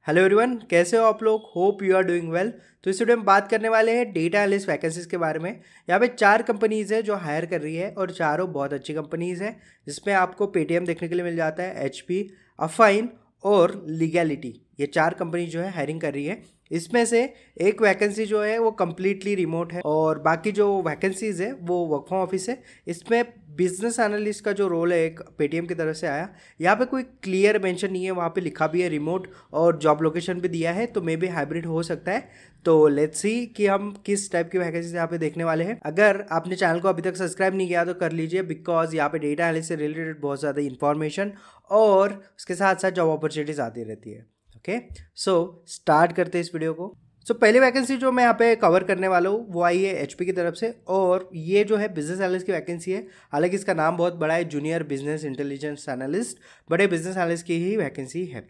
Hello everyone, कैसे हो आप लोग। Hope you are doing well. तो इस वीडियो में बात करने वाले हैं डेटा एनालिस्ट वैकेंसीज के बारे में। यहाँ पे 4 कंपनीज है जो हायर कर रही है और चारों बहुत अच्छी कंपनीज है, जिसमें आपको पेटीएम देखने के लिए मिल जाता है, एचपी, अफाइन और लीगैलिटी। ये 4 कंपनी जो है हायरिंग कर रही है। इसमें से एक वैकेंसी जो है वो कम्प्लीटली रिमोट है और बाकी जो वैकेंसीज है वो वर्क फ्रॉम ऑफिस है। इसमें बिजनेस एनालिस्ट का जो रोल है एक पेटीएम की तरफ से आया। यहाँ पे कोई क्लियर मेंशन नहीं है, वहाँ पे लिखा भी है रिमोट और जॉब लोकेशन भी दिया है, तो मे बी हाइब्रिड हो सकता है। तो लेट्स सी कि हम किस टाइप की वैकेंसीज यहाँ पे देखने वाले हैं। अगर आपने चैनल को अभी तक सब्सक्राइब नहीं किया तो कर लीजिए, बिकॉज यहाँ पे डेटा एनालिस्ट से रिलेटेड बहुत ज़्यादा इंफॉर्मेशन और उसके साथ साथ जॉब अपॉर्चुनिटीज आती रहती है। ओके, सो स्टार्ट करते हैं इस वीडियो को। पहली वैकेंसी जो मैं यहाँ पे कवर करने वाला हूँ वो आई है एचपी की तरफ से, और ये जो है बिजनेस एनालिस्ट की वैकेंसी है। हालांकि इसका नाम बहुत बड़ा है, जूनियर बिजनेस इंटेलिजेंस एनालिस्ट, बड़े बिजनेस एनालिस्ट की ही वैकेंसी है।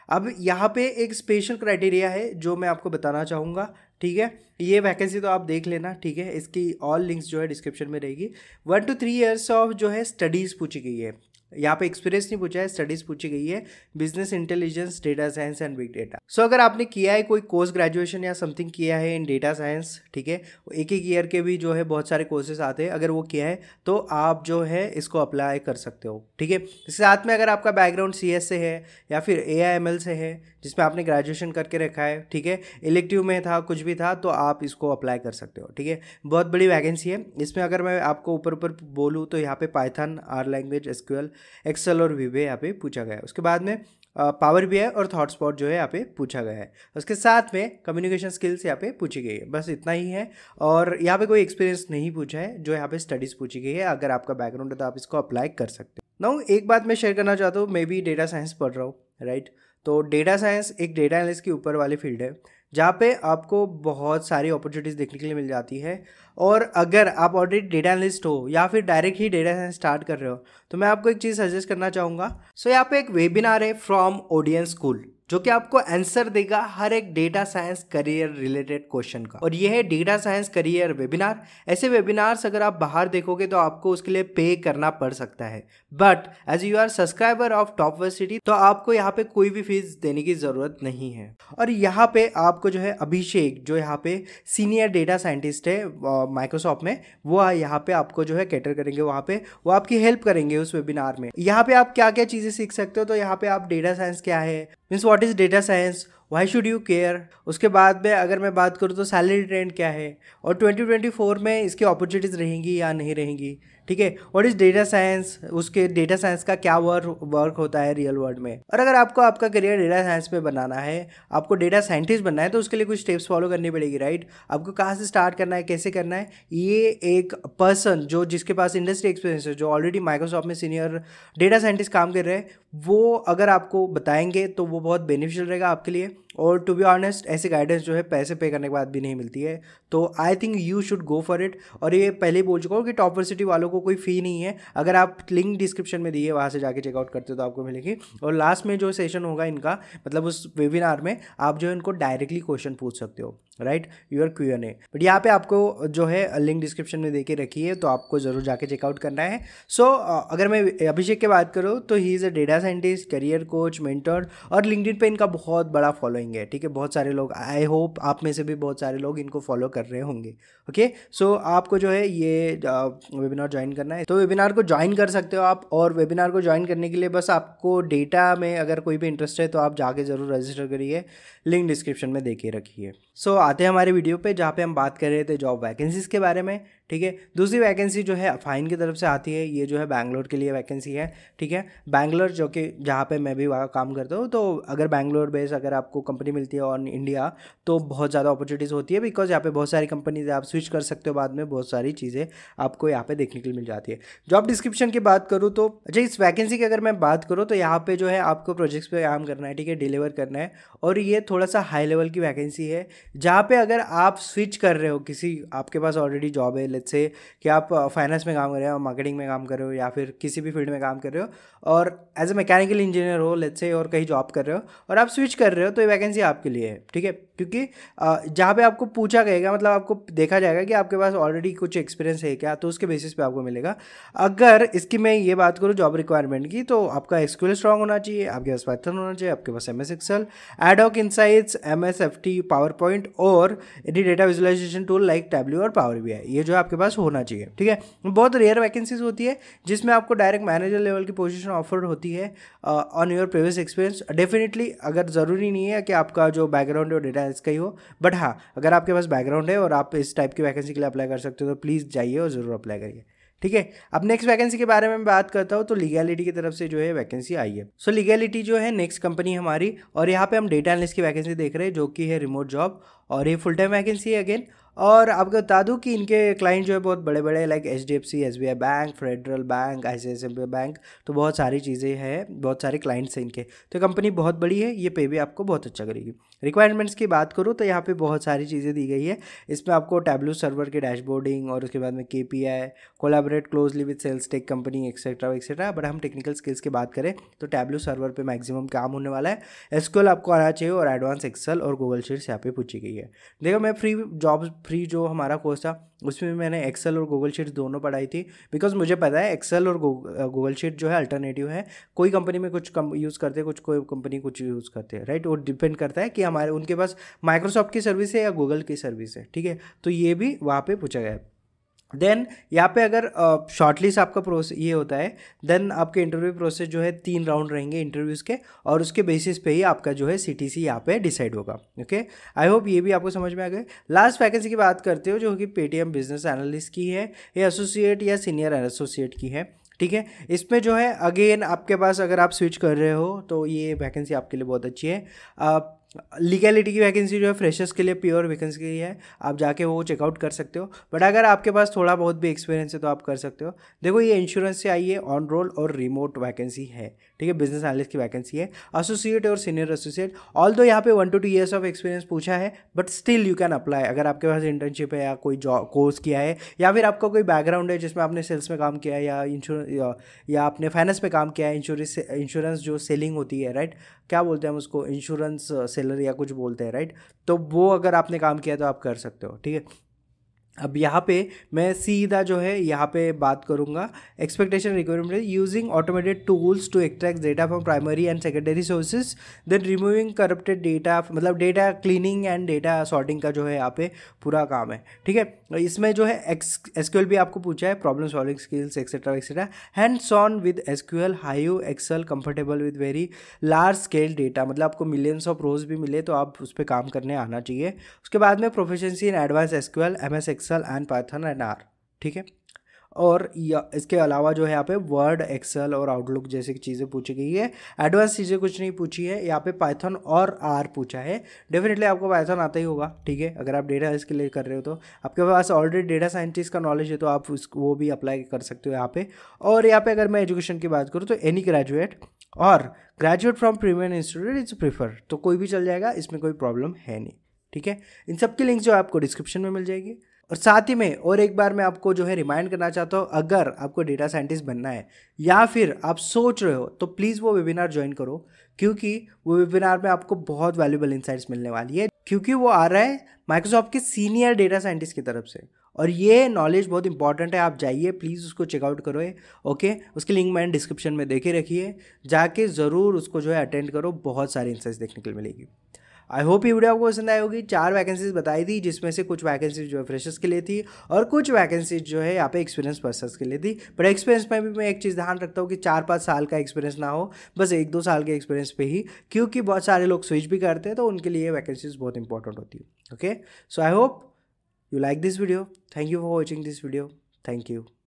अब यहाँ पे एक स्पेशल क्राइटेरिया है जो मैं आपको बताना चाहूँगा, ठीक है। ये वैकेंसी तो आप देख लेना, ठीक है। इसकी ऑल लिंक्स जो है डिस्क्रिप्शन में रहेगी। 1 to 3 ईयर्स ऑफ जो है स्टडीज़ पूछी गई है। यहाँ पे एक्सपीरियंस नहीं पूछा है, स्टडीज़ पूछी गई है, business intelligence, data science and big data. So अगर आपने किया है कोई कोर्स ग्रेजुएशन या समथिंग किया है इन डेटा साइंस, ठीक है, एक एक ईयर के भी जो है बहुत सारे कोर्सेज आते हैं, अगर वो किया है तो आप जो है इसको अप्लाई कर सकते हो, ठीक है। इसके साथ में अगर आपका बैकग्राउंड सीएस से है या फिर एआईएमएल से है जिसमें आपने ग्रेजुएशन करके रखा है, ठीक है, इलेक्टिव में था, कुछ भी था, तो आप इसको अप्लाई कर सकते हो, ठीक है। बहुत बड़ी वैकेंसी है। इसमें अगर मैं आपको ऊपर ऊपर बोलूँ तो यहाँ पे Python, R language, SQL, Excel और वीबे यहाँ पे पूछा गया है। उसके बाद में पावर बीआई और थॉटस्पॉट जो है यहाँ पे पूछा गया है। उसके साथ में कम्युनिकेशन स्किल्स यहाँ पे पूछी गई है, बस इतना ही है। और यहाँ पे कोई एक्सपीरियंस नहीं पूछा है, जो यहाँ पे स्टडीज़ पूछी गई है। अगर आपका बैकग्राउंड है तो आप इसको अप्लाई कर सकते हो। नाउ एक बात मैं शेयर करना चाहता हूँ, मैं भी डेटा साइंस पढ़ रहा हूँ, राइट। तो डेटा साइंस एक डेटा एनालिस्ट के ऊपर वाली फील्ड है जहाँ पे आपको बहुत सारी अपॉर्चुनिटीज़ देखने के लिए मिल जाती है। और अगर आप ऑलरेडी डेटा एनालिस्ट हो या फिर डायरेक्ट ही डेटा साइंस स्टार्ट कर रहे हो तो मैं आपको एक चीज़ सजेस्ट करना चाहूँगा। यहाँ पे एक वेबिनार है फ्रॉम ओडियन स्कूल, जो कि आपको आंसर देगा हर एक data science career related question का। और ये है डेटा साइंस करियर वेबिनार। ऐसे वेबिनार्स अगर आप बाहर देखोगे तो आपको उसके लिए पे करना पड़ सकता है, but as you are subscriber of top university तो आपको यहाँ पे कोई भी फीस देने की ज़रूरत नहीं है। और यहाँ पे आपको जो है अभिषेक, जो यहाँ पे सीनियर डेटा साइंटिस्ट है माइक्रोसॉफ्ट में, वो यहाँ पे आपको जो है कैटर करेंगे, वहाँ पे वो आपकी हेल्प करेंगे उस वेबिनार में। यहाँ पे आप क्या क्या चीज़ें सीख सकते हो, तो यहाँ पे आप डेटा साइंस क्या है, means what is data science, why should you care. उसके बाद में अगर मैं बात करूँ तो सैलरी ट्रेंड क्या है, और 2024 में इसकी अपॉर्चुनिटीज़ रहेंगी या नहीं रहेंगी, ठीक है। व्हाट इज़ डेटा साइंस, उसके डेटा साइंस का क्या वर्क होता है रियल वर्ल्ड में। और अगर आपको आपका करियर डेटा साइंस में बनाना है, आपको डेटा साइंटिस्ट बनना है, तो उसके लिए कुछ स्टेप्स फॉलो करनी पड़ेगी, राइट। आपको कहाँ से स्टार्ट करना है, कैसे करना है, ये एक पर्सन जो जिसके पास इंडस्ट्री एक्सपीरियंस है, जो ऑलरेडी माइक्रोसॉफ्ट में सीनियर डेटा साइंटिस्ट काम कर रहे हैं, वो अगर आपको बताएंगे तो वो बहुत बेनिफिशियल रहेगा आपके लिए। और टू बी ऑनेस्ट ऐसी गाइडेंस जो है पैसे पे करने के बाद भी नहीं मिलती है, तो I think you should go for it. और ये पहले ही बोल चुका हूँ कि टॉप यूनिवर्सिटी वालों को कोई फ़ी नहीं है। अगर आप लिंक डिस्क्रिप्शन में दिए वहाँ से जाके चेकआउट करते हो तो आपको मिलेगी। और लास्ट में जो सेशन होगा इनका, मतलब उस वेबिनार में आप जो है इनको डायरेक्टली क्वेश्चन पूछ सकते हो, राइट, यूर Q&A। बट यहाँ पे आपको जो है लिंक डिस्क्रिप्शन में दे के रखी है, तो आपको ज़रूर जाके चेकआउट करना है। अगर मैं अभिषेक की बात करूँ तो he is a data scientist, career coach, mentor, और लिंक्डइन पे इनका बहुत बड़ा फॉलोइंग है, ठीक है। बहुत सारे लोग, आई होप आप में से भी बहुत सारे लोग इनको फॉलो कर रहे होंगे। ओके, सो आपको जो है ये वेबिनार ज्वाइन करना है, तो वेबिनार को ज्वाइन कर सकते हो आप। और वेबिनार को ज्वाइन करने के लिए बस आपको डेटा में अगर कोई भी इंटरेस्ट है तो आप जाके ज़रूर रजिस्टर करिए, लिंक डिस्क्रिप्शन में दे के रखिए। आते हैं हमारे वीडियो पे, जहाँ पे हम बात कर रहे थे जॉब वैकेंसीज़ के बारे में, ठीक है। दूसरी वैकेंसी जो है अफाइन की तरफ से आती है, ये जो है बैंगलोर के लिए वैकेंसी है, ठीक है। बैंगलोर जो कि जहाँ पे मैं भी वहाँ काम करता हूँ, तो अगर बैंगलोर बेस अगर आपको कंपनी मिलती है ऑन इंडिया तो बहुत ज़्यादा अपॉर्चुनिटीज़ होती है, बिकॉज यहाँ पे बहुत सारी कंपनीज आप स्विच कर सकते हो, बाद में बहुत सारी चीज़ें आपको यहाँ पे देखने के लिए मिल जाती है। जॉब डिस्क्रिप्शन की बात करूँ तो अच्छा, इस वैकेंसी की अगर मैं बात करूँ तो यहाँ पे जो है आपको प्रोजेक्ट्स पे काम करना है, ठीक है, डिलीवर करना है। और ये थोड़ा सा हाई लेवल की वैकेंसी है, जहाँ पे अगर आप स्विच कर रहे हो, किसी आपके पास ऑलरेडी जॉब है, लेट्स से कि आप फाइनेंस में काम कर रहे हो, मार्केटिंग में काम कर रहे हो, या फिर किसी भी फील्ड में काम कर रहे हो, और एज ए मैकेनिकल इंजीनियर हो लेट्स से, और कहीं जॉब कर रहे हो और आप स्विच कर रहे हो, तो ये वैकेंसी आपके लिए है, ठीक है, क्योंकि जहाँ पे आपको पूछा गएगा, मतलब आपको देखा जाएगा कि आपके पास ऑलरेडी कुछ एक्सपीरियंस है क्या, तो उसके बेसिस पे आपको मिलेगा। अगर इसकी मैं ये बात करूँ जॉब रिक्वायरमेंट की, तो आपका एसक्यूएल स्ट्रांग होना चाहिए, आपके पास पाइथन होना चाहिए, आपके पास MS Excel, ad hoc insights, MS FT, PowerPoint और any data visualization tool like Tableau और पावर बीआई, ये जो आपके पास होना चाहिए, ठीक है। बहुत रेयर वैकेंसीज होती है जिसमें आपको डायरेक्ट मैनेजर लेवल की पोजीशन ऑफर होती है on your previous experience. Definitely अगर ज़रूरी नहीं है कि आपका जो बैकग्राउंड है वो डेटा इसका ही हो, बट हाँ, अगर आपके पास बैकग्राउंड है और आप इस टाइप की वैकेंसी के लिए अप्लाई कर सकते हो तो प्लीज़ जाइए और ज़रूर अप्लाई करिए, ठीक है। अब नेक्स्ट वैकेंसी के बारे में मैं बात करता हूँ, तो लीगैलिटी की तरफ से जो है वैकेंसी आई है। सो लीगैलिटी जो है नेक्स्ट कंपनी हमारी, और यहाँ पे हम डेटा एनालिस्ट की वैकेंसी देख रहे हैं जो कि है रिमोट जॉब, और ये फुल टाइम वैकेंसी है अगेन। और आपको बता दूं कि इनके क्लाइंट जो है बहुत बड़े बड़े, like HDFC, SBI bank, federal bank, ICICI bank, तो बहुत सारी चीज़ें हैं, बहुत सारे क्लाइंट्स हैं इनके, तो कंपनी बहुत बड़ी है, ये पे भी आपको बहुत अच्छा करेगी। रिक्वायरमेंट्स की बात करूँ तो यहाँ पे बहुत सारी चीज़ें दी गई है। इसमें आपको टैब्लू सर्वर के डैशबोर्डिंग, और उसके बाद में KPI, collaborate closely with sales tech company, etcetera etcetera. But हम टेक्निकल स्किल्स की बात करें तो टैब्लू सर्वर पे मैक्सिमम काम होने वाला है। SQL आपको आना चाहिए, और एडवांस एक्सेल और गूगल शीट्स यहाँ पे पूछी गई है। देखो, मैं फ्री जो हमारा कोर्स था उसमें मैंने एक्सेल और गूगल शीट्स दोनों पढ़ाई थी, बिकॉज मुझे पता है एक्सेल और गूगल शीट जो है अल्टरनेटिव है। कोई कंपनी में कुछ कम यूज़ करते हैं, कोई कंपनी कुछ यूज़ करते हैं, राइट। वो डिपेंड करता है कि हमारे उनके पास माइक्रोसॉफ्ट की सर्विस है या गूगल की सर्विस है, ठीक है। तो ये भी वहाँ पे पूछा गया है। देन यहाँ पे अगर शॉर्टलिस्ट आपका प्रोसेस ये होता है, देन आपके इंटरव्यू प्रोसेस जो है 3 राउंड रहेंगे इंटरव्यूज़ के, और उसके बेसिस पे ही आपका जो है CTC यहाँ पे डिसाइड होगा। ओके, आई होप ये भी आपको समझ में आ गए। लास्ट वैकेंसी की बात करते हो जो कि पेटीएम बिजनेस एनालिस्ट की है, ये एसोसिएट या सीनियर एसोसिएट की है, ठीक है। इसमें जो है अगेन आपके पास, अगर आप स्विच कर रहे हो तो ये वैकेंसी आपके लिए बहुत अच्छी है। लीगैलिटी की वैकेंसी जो है फ्रेशर्स के लिए प्योर वैकेंसी है, आप जाके वो चेकआउट कर सकते हो। बट अगर आपके पास थोड़ा बहुत भी एक्सपीरियंस है तो आप कर सकते हो। देखो, ये इंश्योरेंस से आई है, ऑन रोल और रिमोट वैकेंसी है, ठीक है। बिजनेस एनालिस्ट की वैकेंसी है, एसोसिएट और सीनियर एसोसिएट। ऑल दो यहाँ पे 1 to 2 ईयर्स ऑफ एक्सपीरियंस पूछा है, but still you can apply अगर आपके पास इंटर्नशिप है या कोई जॉब कोर्स किया है, या फिर आपका कोई बैकग्राउंड है जिसमें आपने सेल्स में काम किया है, या आपने फाइनेंस में काम किया है, इंश्योरेंस जो सेलिंग होती है, राइट, क्या बोलते हैं हम उसको, इंश्योरेंस सेलर या कुछ बोलते हैं, राइट। तो वो अगर आपने काम किया तो आप कर सकते हो, ठीक है। अब यहाँ पे मैं सीधा जो है यहाँ पे बात करूँगा expectation requirement, using automated tools to extract data from primary and secondary sources, then removing corrupted data, मतलब data cleaning and data sorting का जो है यहाँ पे पूरा काम है, ठीक है। इसमें जो है SQL भी आपको पूछा है, problem solving skills etcetera etcetera, hands on with SQL, Hive Excel, comfortable with very large scale data, मतलब आपको मिलियंस ऑफ रोज भी मिले तो आप उस पर काम करने आना चाहिए। उसके बाद में proficiency in advance SQL, MS Excel and Python and R, ठीक है। और इसके अलावा जो है यहाँ पे वर्ड, एक्सेल और आउटलुक जैसी चीज़ें पूछी गई है। एडवांस चीज़ें कुछ नहीं पूछी है, यहाँ पे पाइथन और R पूछा है। डेफिनेटली आपको पाइथन आता ही होगा, ठीक है। अगर आप डेटा इसके लिए कर रहे हो तो आपके पास ऑलरेडी डेटा साइंटिस्ट का नॉलेज है तो आप वो भी अप्लाई कर सकते हो यहाँ पे। और यहाँ पे अगर मैं एजुकेशन की बात करूँ तो एनी ग्रेजुएट और graduate from premium institute is prefer, तो कोई भी चल जाएगा, इसमें कोई प्रॉब्लम है नहीं, ठीक है। इन सब की लिंक्स जो आपको डिस्क्रिप्शन में मिल जाएगी। और साथ ही में और एक बार मैं आपको जो है रिमाइंड करना चाहता हूँ, अगर आपको डेटा साइंटिस्ट बनना है या फिर आप सोच रहे हो तो प्लीज़ वो वेबिनार ज्वाइन करो, क्योंकि वो वेबिनार में आपको बहुत वैल्यूबल इंसाइट्स मिलने वाली है, क्योंकि वो आ रहा है माइक्रोसॉफ्ट के सीनियर डेटा साइंटिस्ट की तरफ से, और ये नॉलेज बहुत इंपॉर्टेंट है। आप जाइए प्लीज़ उसको चेकआउट करो, ओके। उसकी लिंक मैंने डिस्क्रिप्शन में देके रखी है, जाके ज़रूर उसको जो है अटेंड करो, बहुत सारी इंसाइट्स देखने के लिए मिलेगी। आई होप ये वीडियो आपको पसंद आई होगी। 4 वैकेंसीज बताई थी, जिसमें से कुछ वैकेंसीज जो है फ्रेशर्स के लिए थी और कुछ वैकेंसीज जो है यहाँ पे एक्सपीरियंस पर्सन्स के लिए थी। बट एक्सपीरियंस में भी मैं एक चीज़ ध्यान रखता हूँ कि 4-5 साल का एक्सपीरियंस ना हो, बस 1-2 साल के एक्सपीरियंस पे ही, क्योंकि बहुत सारे लोग स्विच भी करते हैं तो उनके लिए वैकेंसीज बहुत इंपॉर्टेंट होती है, okay. So I hope you like this video. Thank you for watching this video. Thank you.